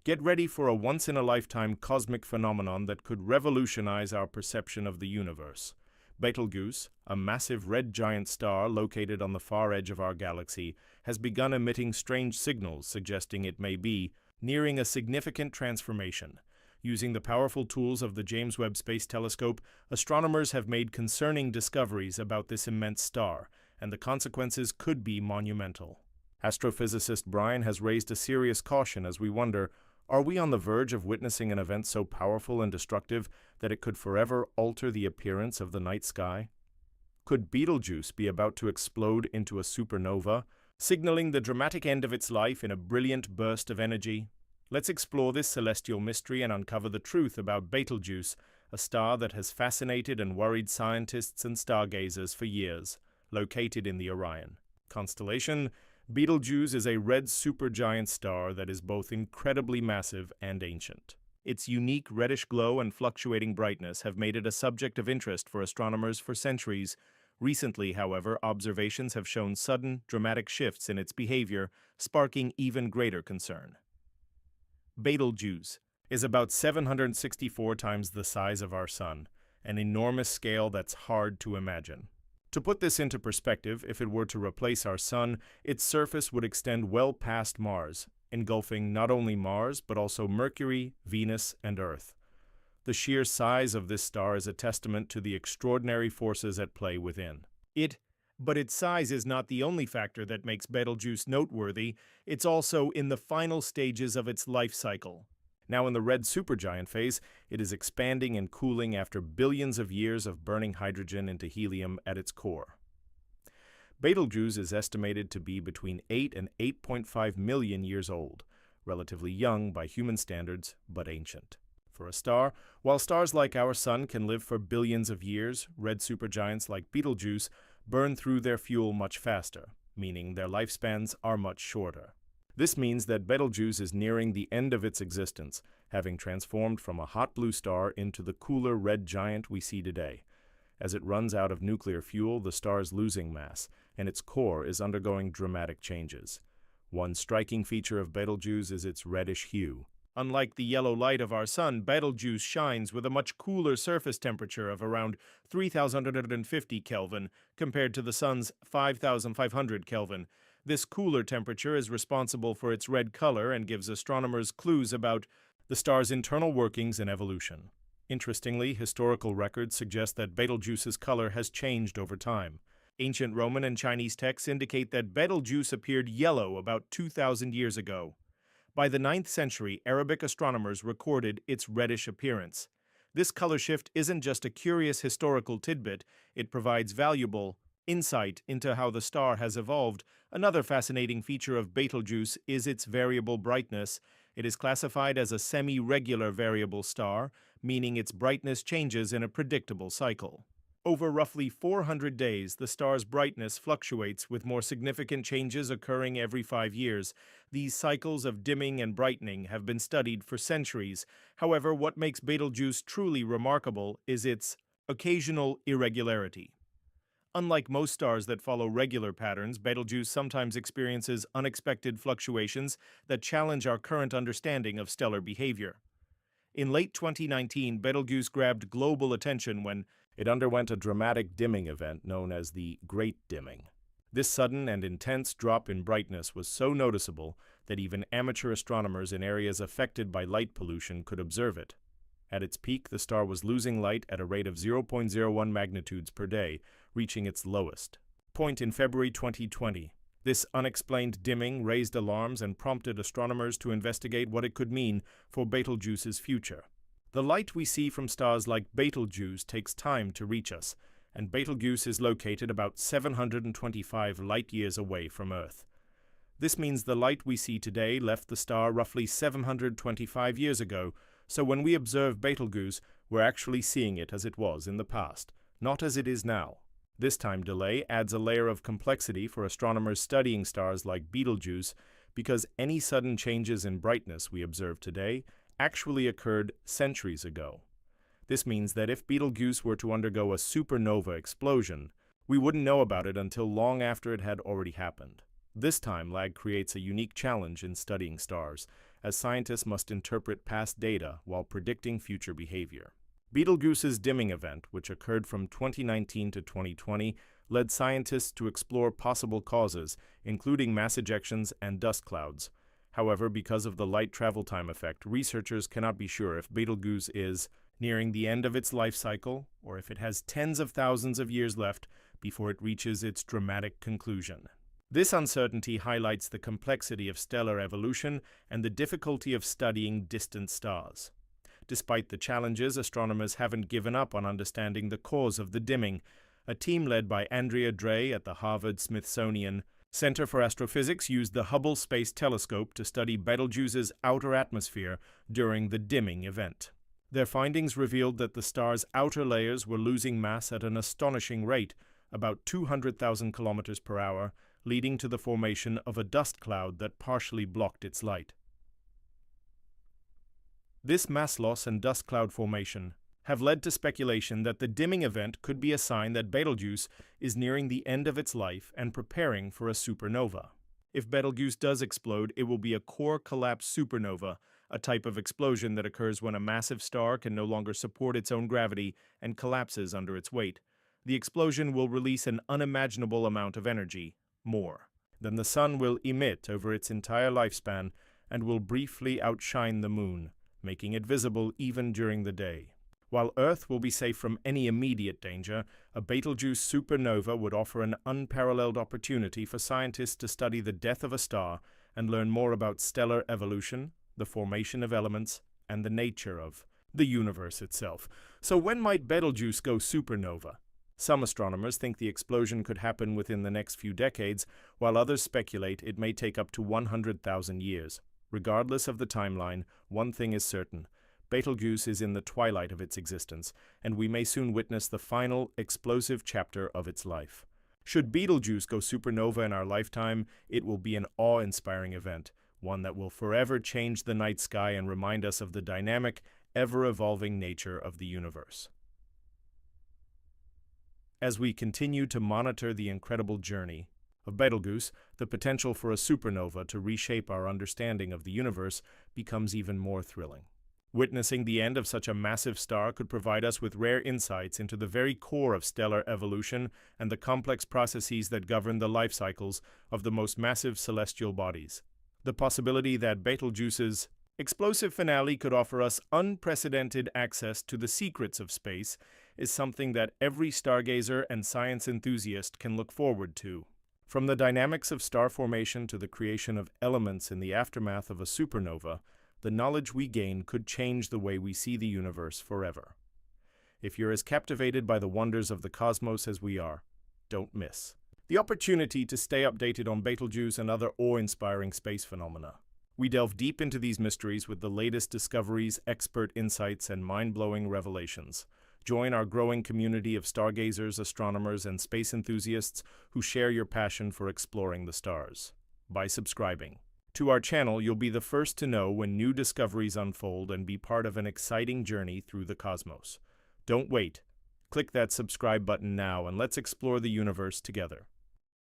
Get ready for a once-in-a-lifetime cosmic phenomenon that could revolutionize our perception of the universe. Betelgeuse, a massive red giant star located on the far edge of our galaxy, has begun emitting strange signals suggesting it may be nearing a significant transformation. Using the powerful tools of the James Webb Space Telescope, astronomers have made concerning discoveries about this immense star, and the consequences could be monumental. Astrophysicist Brian has raised a serious caution as we wonder, are we on the verge of witnessing an event so powerful and destructive that it could forever alter the appearance of the night sky? Could Betelgeuse be about to explode into a supernova, signaling the dramatic end of its life in a brilliant burst of energy? Let's explore this celestial mystery and uncover the truth about Betelgeuse, a star that has fascinated and worried scientists and stargazers for years. Located in the Orion constellation, Betelgeuse is a red supergiant star that is both incredibly massive and ancient. Its unique reddish glow and fluctuating brightness have made it a subject of interest for astronomers for centuries. Recently, however, observations have shown sudden, dramatic shifts in its behavior, sparking even greater concern. Betelgeuse is about 764 times the size of our Sun, an enormous scale that's hard to imagine. To put this into perspective, if it were to replace our Sun, its surface would extend well past Mars, engulfing not only Mars but also Mercury, Venus, and Earth. The sheer size of this star is a testament to the extraordinary forces at play within it. But its size is not the only factor that makes Betelgeuse noteworthy, it's also in the final stages of its life cycle. Now in the red supergiant phase, it is expanding and cooling after billions of years of burning hydrogen into helium at its core. Betelgeuse is estimated to be between 8 and 8.5 million years old, relatively young by human standards, but ancient. For a star, while stars like our Sun can live for billions of years, red supergiants like Betelgeuse burn through their fuel much faster, meaning their lifespans are much shorter. This means that Betelgeuse is nearing the end of its existence, having transformed from a hot blue star into the cooler red giant we see today. As it runs out of nuclear fuel, the star is losing mass, and its core is undergoing dramatic changes. One striking feature of Betelgeuse is its reddish hue. Unlike the yellow light of our Sun, Betelgeuse shines with a much cooler surface temperature of around 3,150 Kelvin compared to the Sun's 5,500 Kelvin. This cooler temperature is responsible for its red color and gives astronomers clues about the star's internal workings and evolution. Interestingly, historical records suggest that Betelgeuse's color has changed over time. Ancient Roman and Chinese texts indicate that Betelgeuse appeared yellow about 2,000 years ago. By the 9th century, Arabic astronomers recorded its reddish appearance. This color shift isn't just a curious historical tidbit, it provides valuable insight into how the star has evolved. Another fascinating feature of Betelgeuse is its variable brightness. It is classified as a semi-regular variable star, meaning its brightness changes in a predictable cycle. Over roughly 400 days, the star's brightness fluctuates, with more significant changes occurring every 5 years. These cycles of dimming and brightening have been studied for centuries. However, what makes Betelgeuse truly remarkable is its occasional irregularity. Unlike most stars that follow regular patterns, Betelgeuse sometimes experiences unexpected fluctuations that challenge our current understanding of stellar behavior. In late 2019, Betelgeuse grabbed global attention when it underwent a dramatic dimming event known as the Great Dimming. This sudden and intense drop in brightness was so noticeable that even amateur astronomers in areas affected by light pollution could observe it. At its peak, the star was losing light at a rate of 0.01 magnitudes per day, reaching its lowest point in February 2020. This unexplained dimming raised alarms and prompted astronomers to investigate what it could mean for Betelgeuse's future. The light we see from stars like Betelgeuse takes time to reach us, and Betelgeuse is located about 725 light-years away from Earth. This means the light we see today left the star roughly 725 years ago, so when we observe Betelgeuse, we're actually seeing it as it was in the past, not as it is now. This time delay adds a layer of complexity for astronomers studying stars like Betelgeuse, because any sudden changes in brightness we observe today actually occurred centuries ago. This means that if Betelgeuse were to undergo a supernova explosion, we wouldn't know about it until long after it had already happened. This time lag creates a unique challenge in studying stars, as scientists must interpret past data while predicting future behavior. Betelgeuse's dimming event, which occurred from 2019 to 2020, led scientists to explore possible causes, including mass ejections and dust clouds. However, because of the light travel time effect, researchers cannot be sure if Betelgeuse is nearing the end of its life cycle or if it has tens of thousands of years left before it reaches its dramatic conclusion. This uncertainty highlights the complexity of stellar evolution and the difficulty of studying distant stars. Despite the challenges, astronomers haven't given up on understanding the cause of the dimming. A team led by Andrea Dre at the Harvard-Smithsonian Center for Astrophysics used the Hubble Space Telescope to study Betelgeuse's outer atmosphere during the dimming event. Their findings revealed that the star's outer layers were losing mass at an astonishing rate, about 200,000 kilometers per hour, leading to the formation of a dust cloud that partially blocked its light. This mass loss and dust cloud formation have led to speculation that the dimming event could be a sign that Betelgeuse is nearing the end of its life and preparing for a supernova. If Betelgeuse does explode, it will be a core collapse supernova, a type of explosion that occurs when a massive star can no longer support its own gravity and collapses under its weight. The explosion will release an unimaginable amount of energy, more than the sun will emit over its entire lifespan, and will briefly outshine the moon, making it visible even during the day. While Earth will be safe from any immediate danger, a Betelgeuse supernova would offer an unparalleled opportunity for scientists to study the death of a star and learn more about stellar evolution, the formation of elements, and the nature of the universe itself. So when might Betelgeuse go supernova? Some astronomers think the explosion could happen within the next few decades, while others speculate it may take up to 100,000 years. Regardless of the timeline, one thing is certain: Betelgeuse is in the twilight of its existence, and we may soon witness the final, explosive chapter of its life. Should Betelgeuse go supernova in our lifetime, it will be an awe-inspiring event, one that will forever change the night sky and remind us of the dynamic, ever-evolving nature of the universe. As we continue to monitor the incredible journey of Betelgeuse, the potential for a supernova to reshape our understanding of the universe becomes even more thrilling. Witnessing the end of such a massive star could provide us with rare insights into the very core of stellar evolution and the complex processes that govern the life cycles of the most massive celestial bodies. The possibility that Betelgeuse's explosive finale could offer us unprecedented access to the secrets of space is something that every stargazer and science enthusiast can look forward to. From the dynamics of star formation to the creation of elements in the aftermath of a supernova, the knowledge we gain could change the way we see the universe forever. If you're as captivated by the wonders of the cosmos as we are, don't miss the opportunity to stay updated on Betelgeuse and other awe-inspiring space phenomena. We delve deep into these mysteries with the latest discoveries, expert insights, and mind-blowing revelations. Join our growing community of stargazers, astronomers, and space enthusiasts who share your passion for exploring the stars. By subscribing to our channel, you'll be the first to know when new discoveries unfold and be part of an exciting journey through the cosmos. Don't wait. Click that subscribe button now and let's explore the universe together.